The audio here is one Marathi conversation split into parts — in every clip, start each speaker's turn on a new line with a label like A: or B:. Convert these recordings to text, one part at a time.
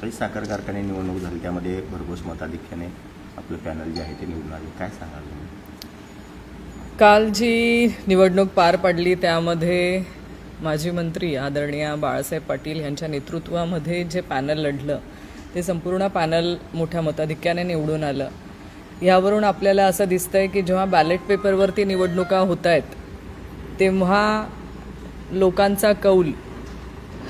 A: काही साखर कारखाने निवडणूक झाली, त्यामध्ये भरघोस मताधिक्याने आपलं पॅनल जे आहे ते निवडून आले, काय सांगाल तुम्ही?
B: काल जी निवडणूक पार पडली त्यामध्ये माजी मंत्री आदरणीय बाळासाहेब पाटील यांच्या नेतृत्वामध्ये जे पॅनल लढलं ते संपूर्ण पॅनल मोठ्या मताधिक्याने निवडून आलं. यावरून आपल्याला असं दिसतंय की जेव्हा बॅलेट पेपरवरती निवडणुका होत आहेत तेव्हा लोकांचा कौल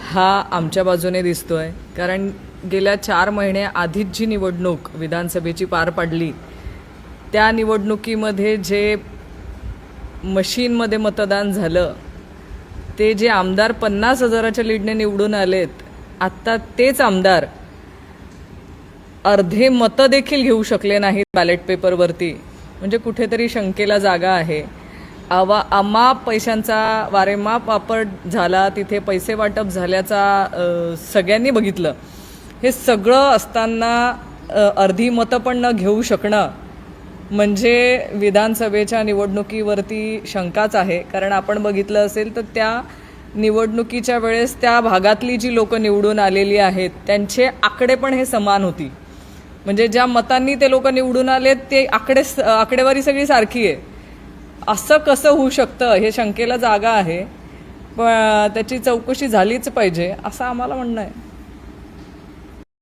B: हा आमच्या बाजूने दिसतोय. कारण गेल्या 4 महिन्याआधीच जी निवडणूक विधानसभेची पार पडली त्या निवडणुकीमध्ये जे मशीनमध्ये मतदान झालं, ते जे आमदार 50,000च्या लीडने निवडून आलेत, आत्ता तेच आमदार अर्धे मतं देखील घेऊ शकले नाहीत बॅलेट पेपरवरती. म्हणजे कुठेतरी शंकेला जागा आहे. अमाप पैशांचा वारेमाप वापर झाला, तिथे पैसे वाटप झाल्याचा सगळ्यांनी बघितलं. हे सगळं असताना अर्धी मतं पण न घेऊ शकणं म्हणजे विधानसभेच्या निवडणुकीवरती शंकाच आहे. कारण आपण बघितलं असेल तर त्या निवडणुकीच्या वेळेस त्या भागातली जी लोकं निवडून आलेली आहेत त्यांचे आकडे पण हे समान होती. म्हणजे ज्या मतांनी ते लोक निवडून आलेत ते आकडेवारी सगळी सारखी आहे. असं कसं होऊ शकतं हे शंकेला जागा आहे. पण त्याची चौकशी झालीच पाहिजे असं आम्हाला म्हणणं आहे.